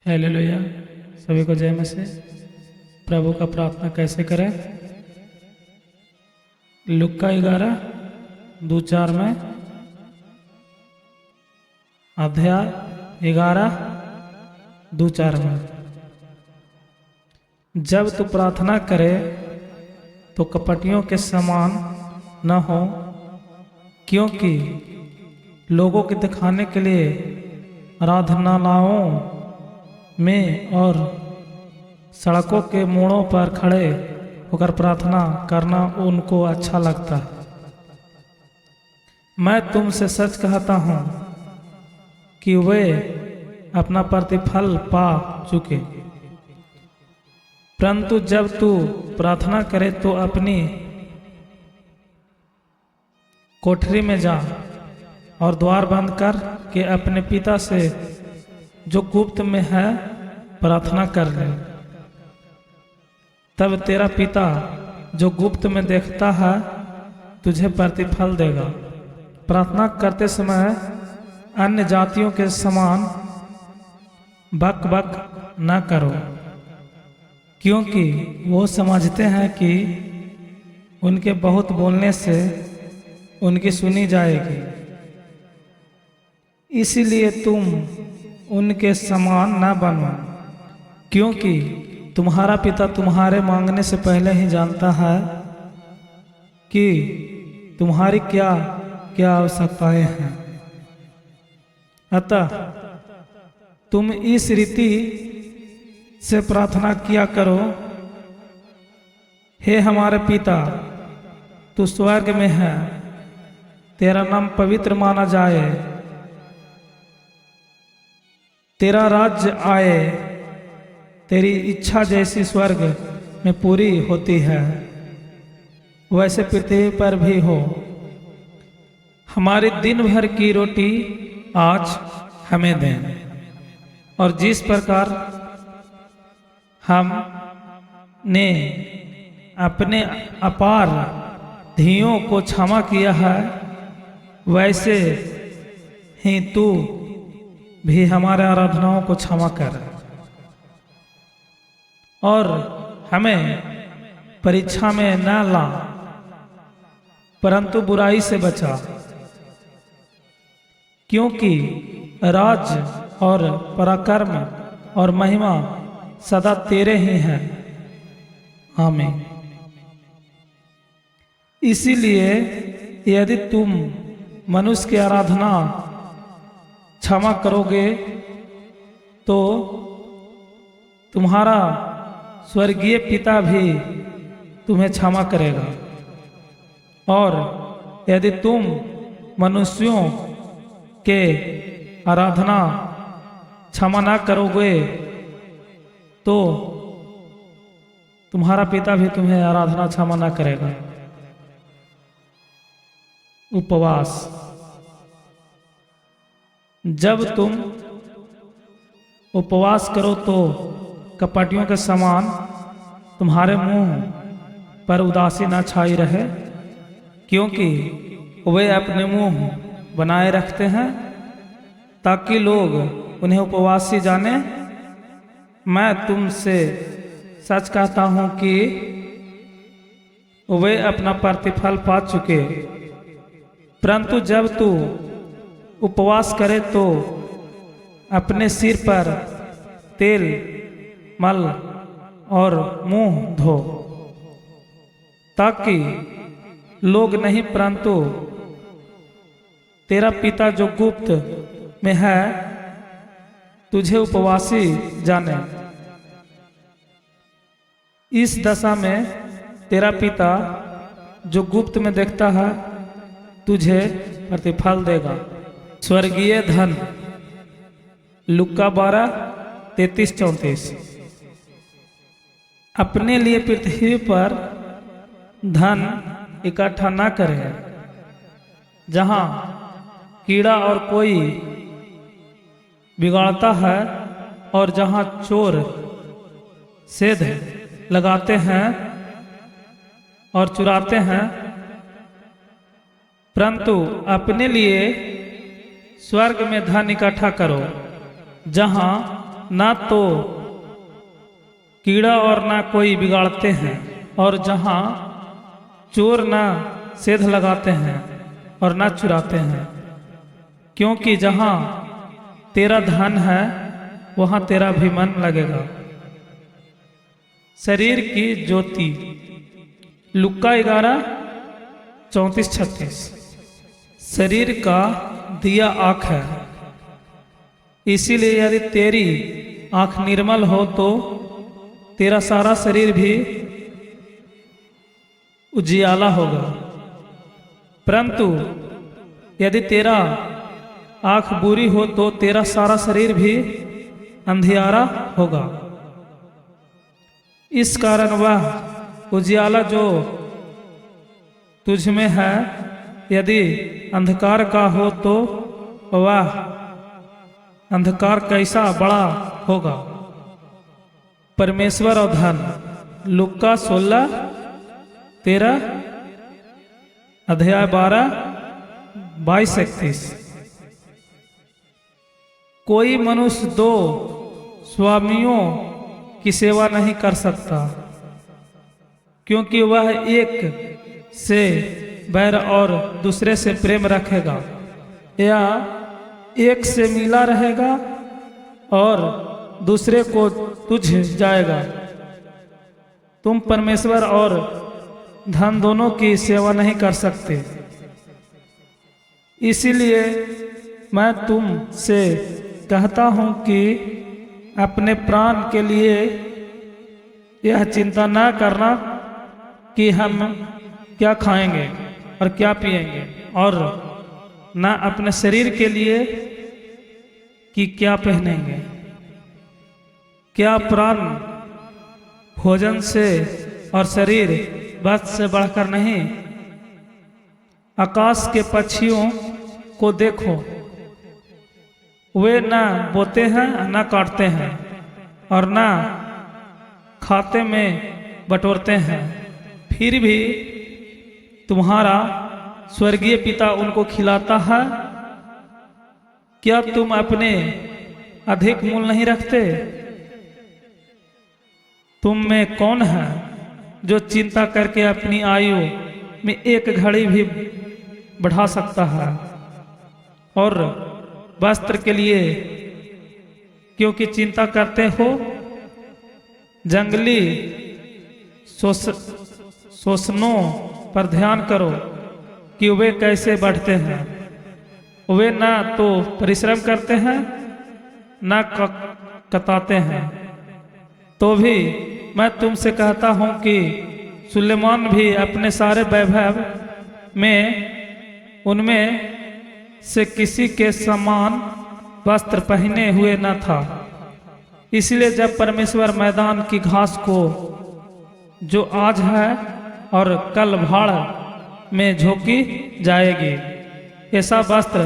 Hallelujah. सभी को जय मसीह। प्रभु का प्रार्थना कैसे करें? लुक्का 11:2-4 में, अध्याय 11:2-4 में, जब तू प्रार्थना करे तो कपटियों के समान न हो, क्योंकि लोगों के दिखाने के लिए आराधनालयों में और सड़कों के मोड़ों पर खड़े होकर प्रार्थना करना उनको अच्छा लगता है। मैं तुमसे सच कहता हूँ कि वे अपना प्रतिफल पा चुके। परंतु जब तू प्रार्थना करे तो अपनी कोठरी में जा और द्वार बंद कर के अपने पिता से जो गुप्त में है प्रार्थना कर ले। तब तेरा पिता जो गुप्त में देखता है तुझे प्रतिफल देगा। प्रार्थना करते समय अन्य जातियों के समान बक बक न करो, क्योंकि वो समझते हैं कि उनके बहुत बोलने से उनकी सुनी जाएगी। इसीलिए तुम उनके समान न बनो, क्योंकि तुम्हारा पिता तुम्हारे मांगने से पहले ही जानता है कि तुम्हारी क्या क्या आवश्यकताएं हैं। अतः तुम इस रीति से प्रार्थना किया करो, हे हमारे पिता, तू स्वर्ग में है, तेरा नाम पवित्र माना जाए, तेरा राज्य आए, तेरी इच्छा जैसी स्वर्ग में पूरी होती है वैसे पृथ्वी पर भी हो। हमारी दिन भर की रोटी आज हमें दें, और जिस प्रकार हमने अपने अपार धियों को क्षमा किया है वैसे ही तू भी हमारे आराधनाओं को क्षमा कर, और हमें परीक्षा में न ला परंतु बुराई से बचा, क्योंकि राज्य और पराक्रम और महिमा सदा तेरे ही हैं। आमीन। इसीलिए यदि तुम मनुष्य की आराधना क्षमा करोगे तो तुम्हारा स्वर्गीय पिता भी तुम्हें क्षमा करेगा, और यदि तुम मनुष्यों के आराधना क्षमा ना करोगे तो तुम्हारा पिता भी तुम्हें आराधना क्षमा ना करेगा। उपवास। जब तुम उपवास करो तो कपटियों के समान तुम्हारे मुंह पर उदासी न छाई रहे, क्योंकि वे अपने मुंह बनाए रखते हैं ताकि लोग उन्हें उपवासी जाने। मैं तुमसे सच कहता हूं कि वे अपना प्रतिफल पा चुके। परंतु जब तू उपवास करे तो अपने सिर पर तेल मल और मुंह धो, ताकि लोग नहीं परंतु तेरा पिता जो गुप्त में है तुझे उपवासी जाने। इस दशा में तेरा पिता जो गुप्त में देखता है तुझे प्रतिफल देगा। स्वर्गीय धन। लुक्का 12:33-34। अपने लिए पृथ्वी पर धन इकट्ठा न करें, जहां कीड़ा और कोई बिगाड़ता है और जहां चोर सेध लगाते हैं और चुराते हैं, परंतु अपने लिए स्वर्ग में धन इकट्ठा करो, जहां ना तो कीड़ा और ना कोई बिगाड़ते हैं, और जहाँ चोर ना सेध लगाते हैं और ना चुराते हैं, क्योंकि जहाँ तेरा धन है वहाँ तेरा भी मन लगेगा। शरीर की ज्योति, लुक्का 11:34-36। शरीर का दिया आँख है, इसीलिए यदि तेरी आँख निर्मल हो तो तेरा सारा शरीर भी उजियाला होगा। परंतु यदि तेरा आँख बुरी हो तो तेरा सारा शरीर भी अंधियारा होगा। इस कारण वह उजियाला जो तुझ में है यदि अंधकार का हो तो वह अंधकार कैसा बड़ा होगा। परमेश्वर और धन, लुक्का 16:13, अध्याय 12:22-31। कोई मनुष्य दो स्वामियों की सेवा नहीं कर सकता, क्योंकि वह एक से बैर और दूसरे से प्रेम रखेगा, या एक से मिला रहेगा और दूसरे को तुझ जाएगा। तुम परमेश्वर और धन दोनों की सेवा नहीं कर सकते। इसीलिए मैं तुमसे कहता हूं कि अपने प्राण के लिए यह चिंता न करना कि हम क्या खाएंगे और क्या पिएंगे, और न अपने शरीर के लिए कि क्या पहनेंगे। क्या प्राण भोजन से और शरीर वस्त्र से बढ़कर नहीं? आकाश के पक्षियों को देखो, वे न बोते हैं न काटते हैं और न खाते में बटोरते हैं, फिर भी तुम्हारा स्वर्गीय पिता उनको खिलाता है। क्या तुम अपने अधिक मूल नहीं रखते? तुम में कौन है जो चिंता करके अपनी आयु में एक घड़ी भी बढ़ा सकता है? और वस्त्र के लिए क्योंकि चिंता करते हो? जंगली शोषणों पर ध्यान करो कि वे कैसे बढ़ते हैं। वे ना तो परिश्रम करते हैं ना कताते हैं। तो भी मैं तुमसे कहता हूं कि सुलेमान भी अपने सारे वैभव में उनमें से किसी के समान वस्त्र पहने हुए न था। इसलिए जब परमेश्वर मैदान की घास को जो आज है और कल भाड़ में झोंकी जाएगी ऐसा वस्त्र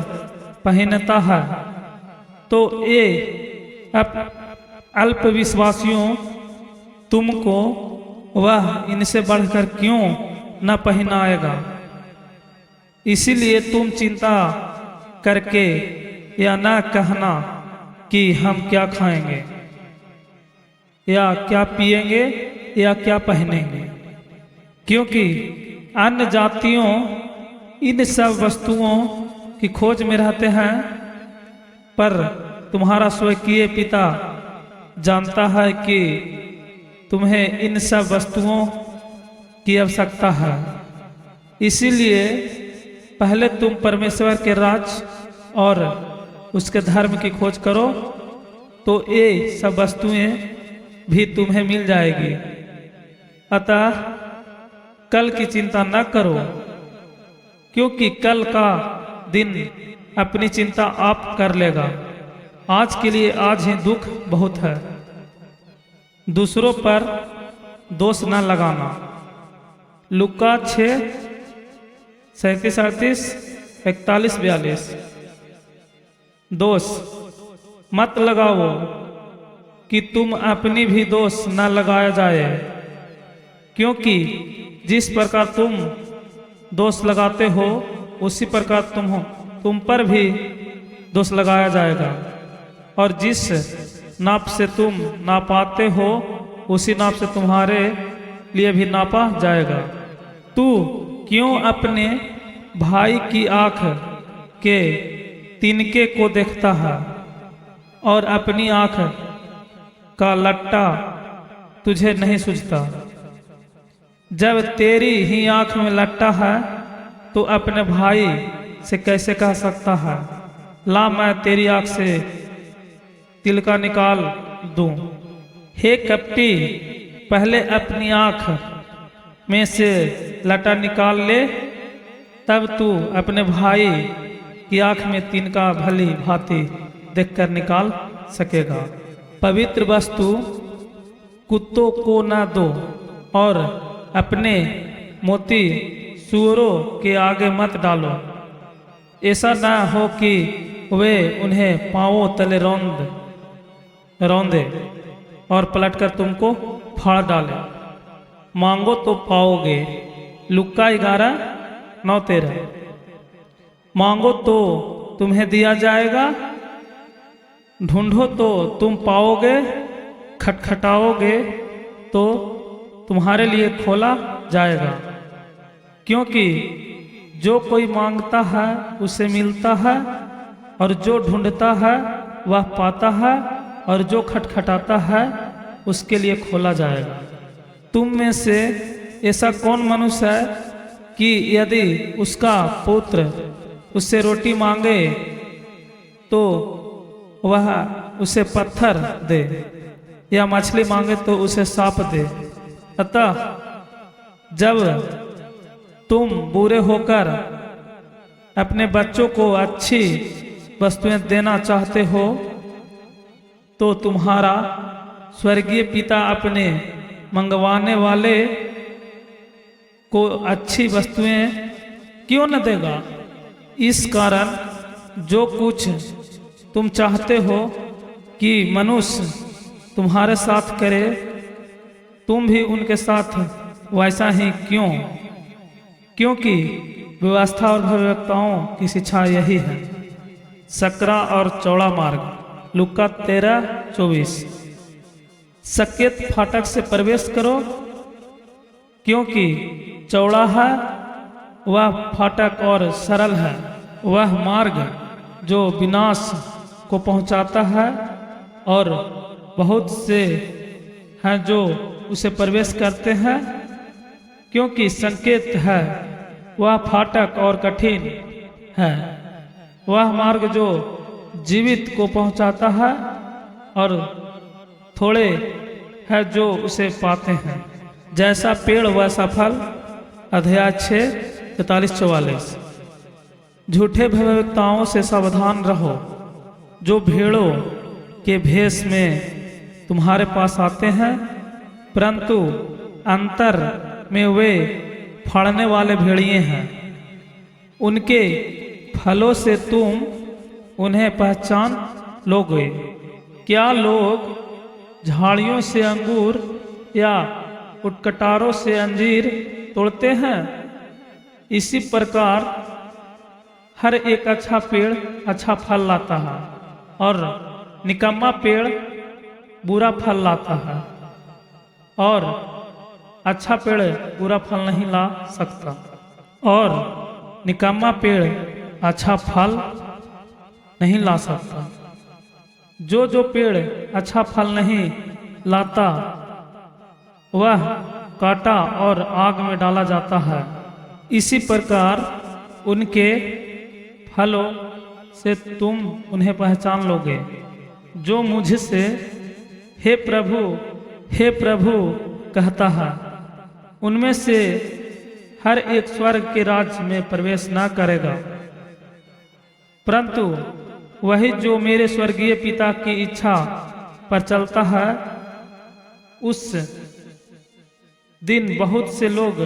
पहनता है, तो ये अल्प विश्वासियों तुमको वह इनसे बढ़कर क्यों न पहनाएगा। इसीलिए तुम चिंता करके या न कहना कि हम क्या खाएंगे या क्या पिएंगे या क्या पहनेंगे, क्योंकि अन्य जातियों इन सब वस्तुओं की खोज में रहते हैं, पर तुम्हारा स्वर्गीय पिता जानता है कि तुम्हें इन सब वस्तुओं की आवश्यकता है। इसीलिए पहले तुम परमेश्वर के राज और उसके धर्म की खोज करो, तो ये सब वस्तुएं भी तुम्हें मिल जाएगी। अतः कल की चिंता न करो, क्योंकि कल का दिन अपनी चिंता आप कर लेगा। आज के लिए आज ही दुख बहुत है। दूसरों पर दोष न लगाना। लुक्का 6:37-38-41-42। दोष मत लगाओ कि तुम अपनी भी दोष न लगाया जाए, क्योंकि जिस प्रकार तुम दोष लगाते हो उसी प्रकार तुम पर भी दोष लगाया जाएगा, और जिस नाप से तुम नापाते हो उसी नाप से तुम्हारे लिए भी नापा जाएगा। तू क्यों अपने भाई की आंख के तिनके को देखता है और अपनी आंख का लट्टा तुझे नहीं सूझता? जब तेरी ही आंख में लट्टा है तो अपने भाई से कैसे कह सकता है ला मैं तेरी आंख से तिलका निकाल दूं? हे कपटी, पहले अपनी आंख में से लटा निकाल ले, तब तू अपने भाई की आंख में तिनका भली भांति देखकर निकाल सकेगा। पवित्र वस्तु कुत्तों को न दो और अपने मोती सूअरों के आगे मत डालो, ऐसा न हो कि वे उन्हें पांवों तले रौंदे और पलटकर तुमको फाड़ डाले। मांगो तो पाओगे। लुक्का 11:9-13। मांगो तो तुम्हें दिया जाएगा, ढूंढो तो तुम पाओगे, खटखटाओगे तो तुम्हारे लिए खोला जाएगा। क्योंकि जो कोई मांगता है उसे मिलता है, और जो ढूंढता है वह पाता है, और जो खटखटाता है उसके लिए खोला जाएगा। तुम में से ऐसा कौन मनुष्य है कि यदि उसका पुत्र उससे रोटी मांगे तो वह उसे पत्थर दे, या मछली मांगे तो उसे सांप दे? अतः जब तुम बुरे होकर अपने बच्चों को अच्छी वस्तुएं देना चाहते हो तो तुम्हारा स्वर्गीय पिता अपने मंगवाने वाले को अच्छी वस्तुएं क्यों न देगा? इस कारण जो कुछ तुम चाहते हो कि मनुष्य तुम्हारे साथ करे, तुम भी उनके साथ वैसा ही क्यों? क्योंकि व्यवस्था और भविष्यवक्ताओं की शिक्षा यही है। सकरा और चौड़ा मार्ग, लुक्का 13:24। सकेत फाटक से प्रवेश करो, क्योंकि चौड़ा है वह फाटक और सरल है वह मार्ग जो विनाश को पहुंचाता है, और बहुत से हैं जो उसे प्रवेश करते हैं। क्योंकि संकेत है वह फाटक और कठिन है वह मार्ग जो जीवित को पहुंचाता है, और थोड़े है जो उसे पाते हैं। जैसा पेड़ वैसा फल, अध्याय 6:43-44। झूठे भविष्यवक्ताओं से सावधान रहो, जो भेड़ों के भेष में तुम्हारे पास आते हैं, परंतु अंतर में वे फाड़ने वाले भेड़िए हैं। उनके फलों से तुम उन्हें पहचान लोगे। क्या लोग झाड़ियों से अंगूर या उटकटारों से अंजीर तोड़ते हैं? इसी प्रकार हर एक अच्छा पेड़ अच्छा फल लाता है, और निकम्मा पेड़ बुरा फल लाता है, और अच्छा पेड़ बुरा फल नहीं ला सकता, और निकम्मा पेड़ अच्छा फल नहीं ला सकता। जो पेड़ अच्छा फल नहीं लाता वह काटा और आग में डाला जाता है। इसी प्रकार उनके फलों से तुम उन्हें पहचान लोगे। जो मुझसे हे प्रभु कहता है, उनमें से हर एक स्वर्ग के राज्य में प्रवेश न करेगा, परंतु वही जो मेरे स्वर्गीय पिता की इच्छा पर चलता है। उस दिन बहुत से लोग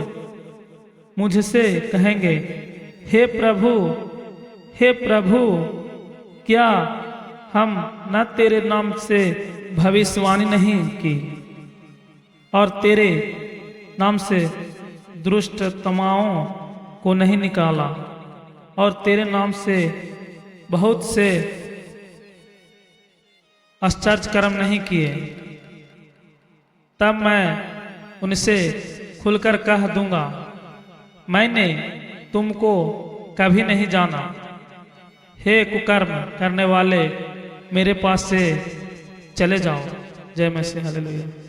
मुझसे कहेंगे, हे प्रभु, क्या हम न तेरे नाम से भविष्यवाणी नहीं की, और तेरे नाम से दुष्ट आत्माओं को नहीं निकाला, और तेरे नाम से बहुत से आश्चर्य कर्म नहीं किए, तब मैं उनसे खुलकर कह दूंगा, मैंने तुमको कभी नहीं जाना। हे कुकर्म करने वाले, मेरे पास से चले जाओ। जय मसीह, हालेलुया।